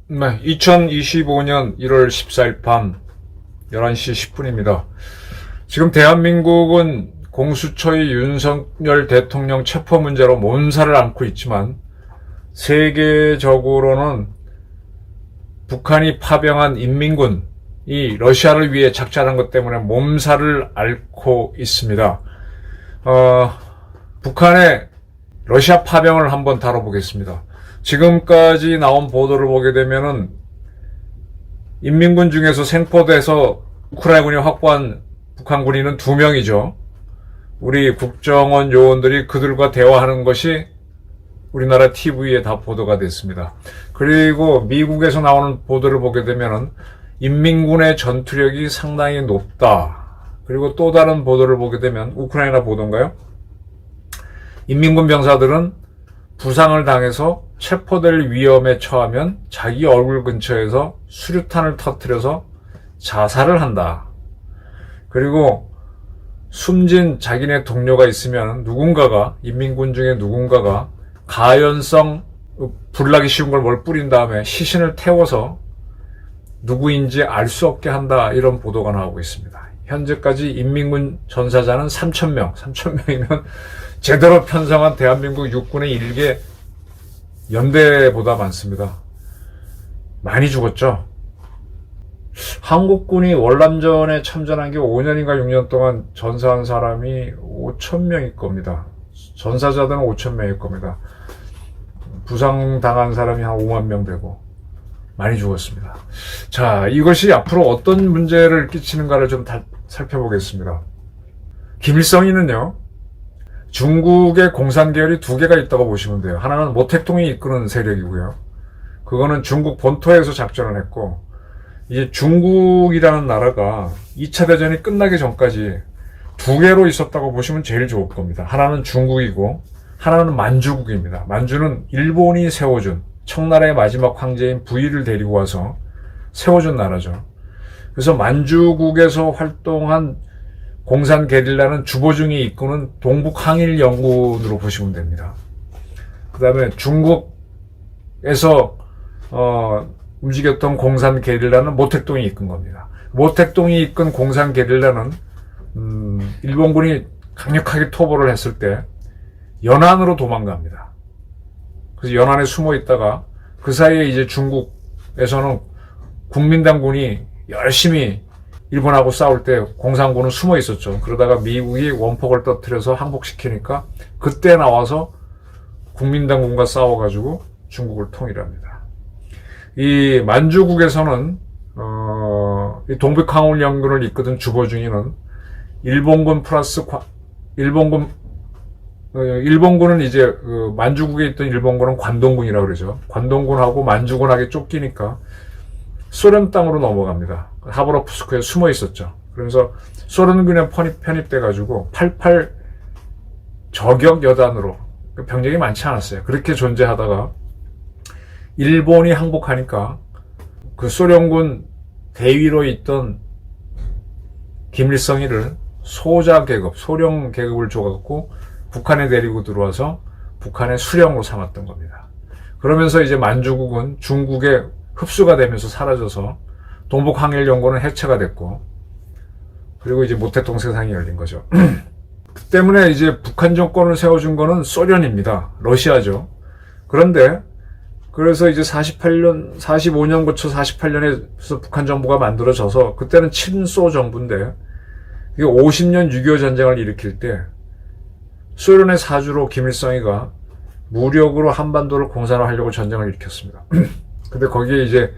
네, 2025년 1월 14일 밤 11시 10분입니다. 지금 대한민국은 공수처의 윤석열 대통령 체포 문제로 몸살을 앓고 있지만 세계적으로는 북한이 파병한 인민군이 러시아를 위해 작전한 것 때문에 몸살을 앓고 있습니다. 북한의 러시아 파병을 한번 다뤄보겠습니다. 지금까지 나온 보도를 보게 되면은 인민군 중에서 생포돼서 우크라이나군이 확보한 북한 군인은 2명이죠. 우리 국정원 요원들이 그들과 대화하는 것이 우리나라 TV에 다 보도가 됐습니다. 그리고 미국에서 나오는 보도를 보게 되면은 인민군의 전투력이 상당히 높다. 그리고 또 다른 보도를 보게 되면 우크라이나 보도인가요? 인민군 병사들은 부상을 당해서 체포될 위험에 처하면 자기 얼굴 근처에서 수류탄을 터뜨려서 자살을 한다. 그리고 숨진 자기네 동료가 있으면 누군가가, 인민군 중에 누군가가 가연성 불나기 쉬운 걸 뭘 뿌린 다음에 시신을 태워서 누구인지 알 수 없게 한다. 이런 보도가 나오고 있습니다. 현재까지 인민군 전사자는 3,000명. 3,000명이면 제대로 편성한 대한민국 육군의 일개 연대보다 많습니다. 많이 죽었죠. 한국군이 월남전에 참전한 게 5년인가 6년 동안 전사한 사람이 5,000명일 겁니다. 전사자들은 5,000명일 겁니다. 부상당한 사람이 한 5만 명 되고 많이 죽었습니다. 자, 이것이 앞으로 어떤 문제를 끼치는가를 좀 살펴보겠습니다. 김일성이는요, 중국의 공산계열이 2개가 있다고 보시면 돼요. 하나는 모택동이 이끄는 세력이고요. 그거는 중국 본토에서 작전을 했고, 이제 중국이라는 나라가 2차 대전이 끝나기 전까지 2개로 있었다고 보시면 제일 좋을 겁니다. 하나는 중국이고 하나는 만주국입니다. 만주는 일본이 세워준 청나라의 마지막 황제인 부위를 데리고 와서 세워준 나라죠. 그래서 만주국에서 활동한 공산 게릴라는 주보중이 이끄는 동북항일연군으로 보시면 됩니다. 그 다음에 중국에서 움직였던 공산 게릴라는 모택동이 이끈 겁니다. 모택동이 이끈 공산 게릴라는 일본군이 강력하게 토벌을 했을 때 연안으로 도망갑니다. 그래서 연안에 숨어 있다가 그 사이에 이제 중국에서는 국민당군이 열심히 일본하고 싸울 때 공산군은 숨어 있었죠. 그러다가 미국이 원폭을 터뜨려서 항복시키니까 그때 나와서 국민당군과 싸워가지고 중국을 통일합니다. 이 만주국에서는 이 동북항일연군을 이끄던 주보중이는 일본군 플러스 일본군은 이제 만주국에 있던 일본군은 관동군이라고 그러죠. 관동군하고 만주군하게 쫓기니까 소련 땅으로 넘어갑니다. 하브로프스크에 숨어 있었죠. 그래서 소련군에 편입돼가지고 88 저격 여단으로 병력이 많지 않았어요. 그렇게 존재하다가 일본이 항복하니까 그 소련군 대위로 있던 김일성이를 소자 계급, 소령 계급을 줘갖고 북한에 데리고 들어와서 북한의 수령으로 삼았던 겁니다. 그러면서 이제 만주국은 중국에 흡수가 되면서 사라져서 동북항일연군은 해체가 됐고, 그리고 이제 모택동 세상이 열린 거죠. 그 때문에 이제 북한 정권을 세워준 거는 소련입니다. 러시아죠. 그런데 그래서 이제 45년 거쳐 48년에서 북한 정부가 만들어져서 그때는 친소 정부인데 이게 50년 6.25 전쟁을 일으킬 때 소련의 사주로 김일성이가 무력으로 한반도를 공산화하려고 전쟁을 일으켰습니다. 근데 거기에 이제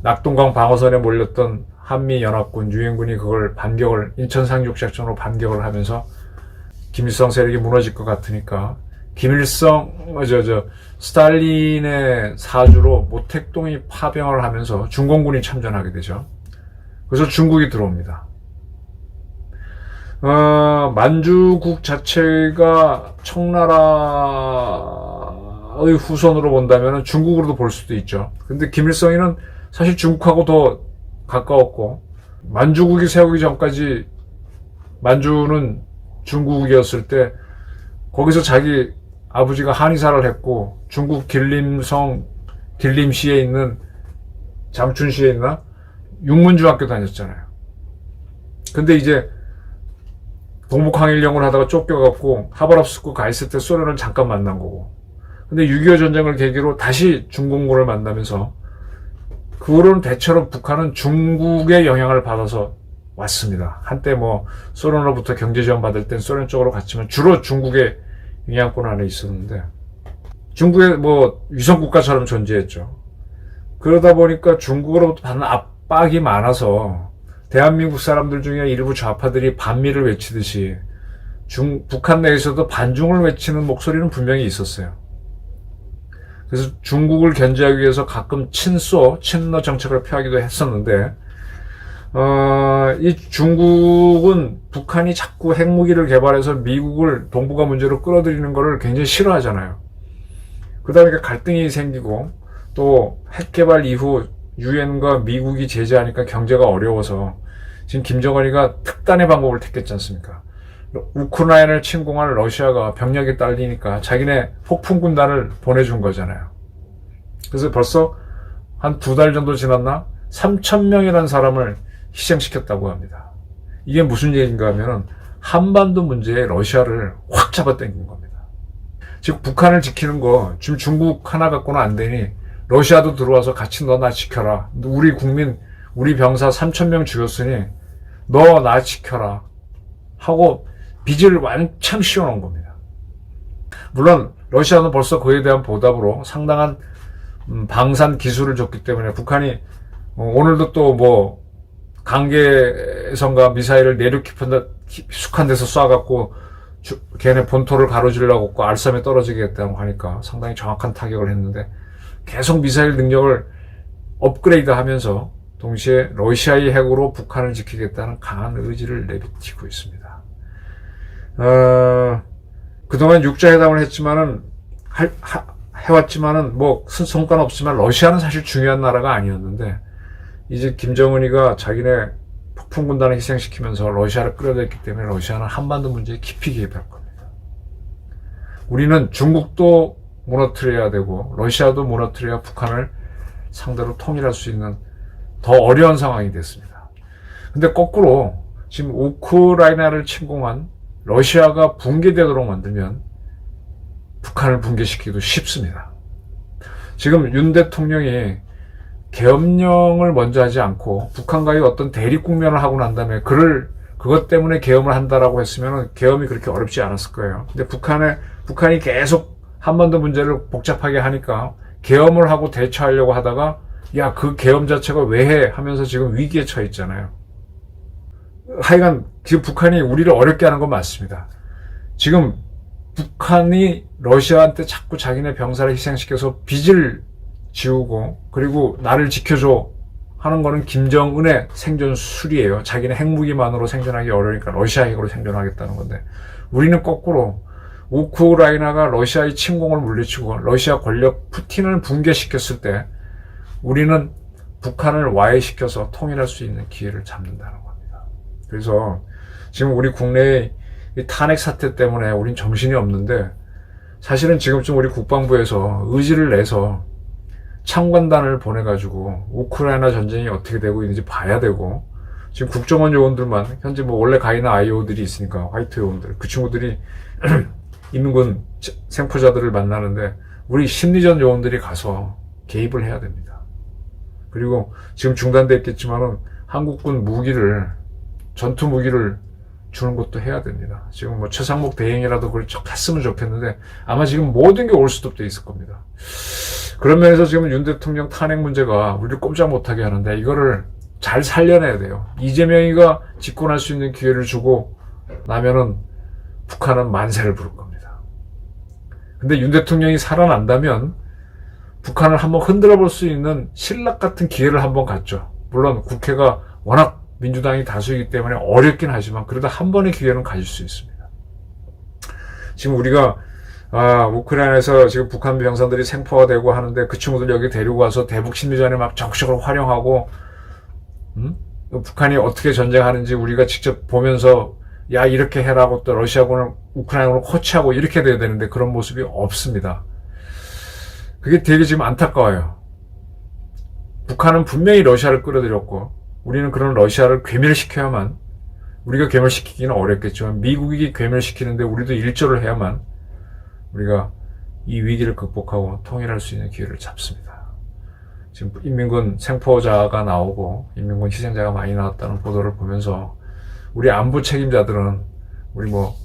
낙동강 방어선에 몰렸던 한미연합군, 유엔군이 그걸 반격을, 인천 상륙작전으로 반격을 하면서 김일성 세력이 무너질 것 같으니까 스탈린의 사주로 모택동이 파병을 하면서 중공군이 참전하게 되죠. 그래서 중국이 들어옵니다. 만주국 자체가 청나라의 후손으로 본다면 중국으로도 볼 수도 있죠. 근데 김일성이는 사실 중국하고 더 가까웠고, 만주국이 세우기 전까지 만주는 중국이었을 때 거기서 자기 아버지가 한의사를 했고 중국 길림시에 있는 장춘시에 있나 육문중학교 다녔잖아요. 근데 이제 동북항일령을 하다가 쫓겨갖고 하바롭스크 가 있을 때 소련을 잠깐 만난 거고, 근데 6.25 전쟁을 계기로 다시 중공군을 만나면서 그 후로는 대체로 북한은 중국의 영향을 받아서 왔습니다. 한때 뭐 소련으로부터 경제 지원 받을 땐 소련 쪽으로 갔지만 주로 중국의 영향권 안에 있었는데 중국의 뭐 위성국가처럼 존재했죠. 그러다 보니까 중국으로부터 받는 압박이 많아서 대한민국 사람들 중에 일부 좌파들이 반미를 외치듯이 북한 내에서도 반중을 외치는 목소리는 분명히 있었어요. 그래서 중국을 견제하기 위해서 가끔 친러 정책을 펴기도 했었는데, 이 중국은 북한이 자꾸 핵무기를 개발해서 미국을 동북아 문제로 끌어들이는 것을 굉장히 싫어하잖아요. 그러다 보니까 갈등이 생기고, 또 핵 개발 이후 유엔과 미국이 제재하니까 경제가 어려워서 지금 김정은이가 특단의 방법을 택했지 않습니까? 우크라이나를 침공할 러시아가 병력이 딸리니까 자기네 폭풍 군단을 보내준 거잖아요. 그래서 벌써 한 2달 정도 지났나 3,000명이라는 사람을 희생시켰다고 합니다. 이게 무슨 얘기인가 하면은 한반도 문제에 러시아를 확 잡아당긴 겁니다. 즉 북한을 지키는 거 지금 중국 하나 갖고는 안 되니 러시아도 들어와서 같이 너 나 지켜라. 우리 국민 우리 병사 3,000명 죽였으니 너 나 지켜라 하고 빚을 완창 씌워놓은 겁니다. 물론 러시아는 벌써 그에 대한 보답으로 상당한 방산 기술을 줬기 때문에 북한이 오늘도 또 뭐 강계선과 미사일을 내륙 깊숙한 데서 쏴갖고 걔네 본토를 가로질러갖고 알섬에 떨어지겠다고 하니까 상당히 정확한 타격을 했는데 계속 미사일 능력을 업그레이드하면서 동시에 러시아의 핵으로 북한을 지키겠다는 강한 의지를 내비치고 있습니다. 그동안 육자회담을 했지만은, 해왔지만은, 뭐, 성과는 없지만, 러시아는 사실 중요한 나라가 아니었는데, 이제 김정은이가 자기네 폭풍군단을 희생시키면서 러시아를 끌어들였기 때문에 러시아는 한반도 문제에 깊이 개입할 겁니다. 우리는 중국도 무너뜨려야 되고, 러시아도 무너뜨려야 북한을 상대로 통일할 수 있는 더 어려운 상황이 됐습니다. 근데 거꾸로, 지금 우크라이나를 침공한 러시아가 붕괴되도록 만들면 북한을 붕괴시키기도 쉽습니다. 지금 윤 대통령이 계엄령을 먼저 하지 않고 북한과의 어떤 대립 국면을 하고 난 다음에 그것 때문에 계엄을 한다라고 했으면 계엄이 그렇게 어렵지 않았을 거예요. 근데 북한이 계속 한반도 문제를 복잡하게 하니까 계엄을 하고 대처하려고 하다가 야, 그 계엄 자체가 왜 해? 하면서 지금 위기에 처해 있잖아요. 하여간 지금 북한이 우리를 어렵게 하는 건 맞습니다. 지금 북한이 러시아한테 자꾸 자기네 병사를 희생시켜서 빚을 지우고 그리고 나를 지켜줘 하는 거는 김정은의 생존술이에요. 자기네 핵무기만으로 생존하기 어려우니까 러시아 핵으로 생존하겠다는 건데 우리는 거꾸로 우크라이나가 러시아의 침공을 물리치고 러시아 권력 푸틴을 붕괴시켰을 때 우리는 북한을 와해시켜서 통일할 수 있는 기회를 잡는다는 겁니다. 그래서 지금 우리 국내의 탄핵 사태 때문에 우린 정신이 없는데 사실은 지금쯤 우리 국방부에서 의지를 내서 참관단을 보내가지고 우크라이나 전쟁이 어떻게 되고 있는지 봐야 되고 지금 국정원 요원들만 현재 뭐 원래 가 있는 아이오들이 있으니까 화이트 요원들 그 친구들이 인민군 생포자들을 만나는데 우리 심리전 요원들이 가서 개입을 해야 됩니다. 그리고 지금 중단됐겠지만은 한국군 전투 무기를 주는 것도 해야 됩니다. 지금 뭐 최상목 대행이라도 그걸 했으면 좋겠는데 아마 지금 모든 게 올 수도 있을 겁니다. 그런 면에서 지금 윤 대통령 탄핵 문제가 우리를 꼼짝 못하게 하는데 이거를 잘 살려내야 돼요. 이재명이가 집권할 수 있는 기회를 주고 나면은 북한은 만세를 부를 겁니다. 근데 윤 대통령이 살아난다면 북한을 한번 흔들어 볼 수 있는 신락 같은 기회를 한번 갖죠. 물론 국회가 워낙 민주당이 다수이기 때문에 어렵긴 하지만 그래도 한 번의 기회는 가질 수 있습니다. 지금 우리가 우크라이나에서 지금 북한 병사들이 생포가 되고 하는데 그 친구들 여기 데리고 와서 대북 심리전에 막 적극적으로 활용하고 북한이 어떻게 전쟁하는지 우리가 직접 보면서 야 이렇게 해라고 또 러시아군을 우크라이나군을 코치하고 이렇게 돼야 되는데 그런 모습이 없습니다. 그게 되게 지금 안타까워요. 북한은 분명히 러시아를 끌어들였고 우리는 그런 러시아를 괴멸시켜야만, 우리가 괴멸시키기는 어렵겠지만 미국이 괴멸시키는데 우리도 일조를 해야만 우리가 이 위기를 극복하고 통일할 수 있는 기회를 잡습니다. 지금 인민군 생포자가 나오고 인민군 희생자가 많이 나왔다는 보도를 보면서 우리 안보 책임자들은, 우리 뭐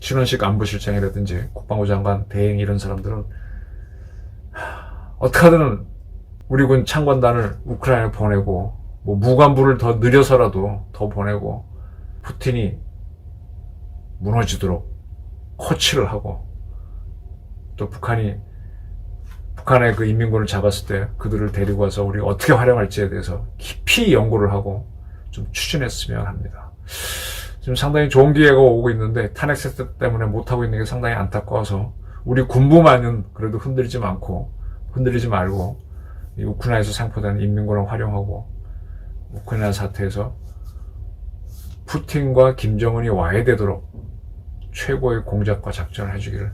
신원식 안보실장이라든지 국방부 장관, 대행 이런 사람들은 어떻게든 우리 군 창건단을 우크라이나에 보내고 뭐 무관부를 더 느려서라도 더 보내고 푸틴이 무너지도록 코치를 하고, 또 북한의 그 인민군을 잡았을 때 그들을 데리고 와서 우리가 어떻게 활용할지에 대해서 깊이 연구를 하고 좀 추진했으면 합니다. 지금 상당히 좋은 기회가 오고 있는데 탄핵 세대 때문에 못하고 있는 게 상당히 안타까워서 우리 군부만은 그래도 흔들리지 말고 이 우크라이나에서 생포된 인민군을 활용하고 우크라이나 사태에서 푸틴과 김정은이 와해되도록 최고의 공작과 작전을 해주기를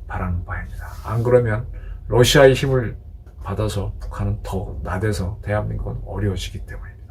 바라는 바입니다. 안 그러면 러시아의 힘을 받아서 북한은 더 나대서 대한민국은 어려워지기 때문입니다.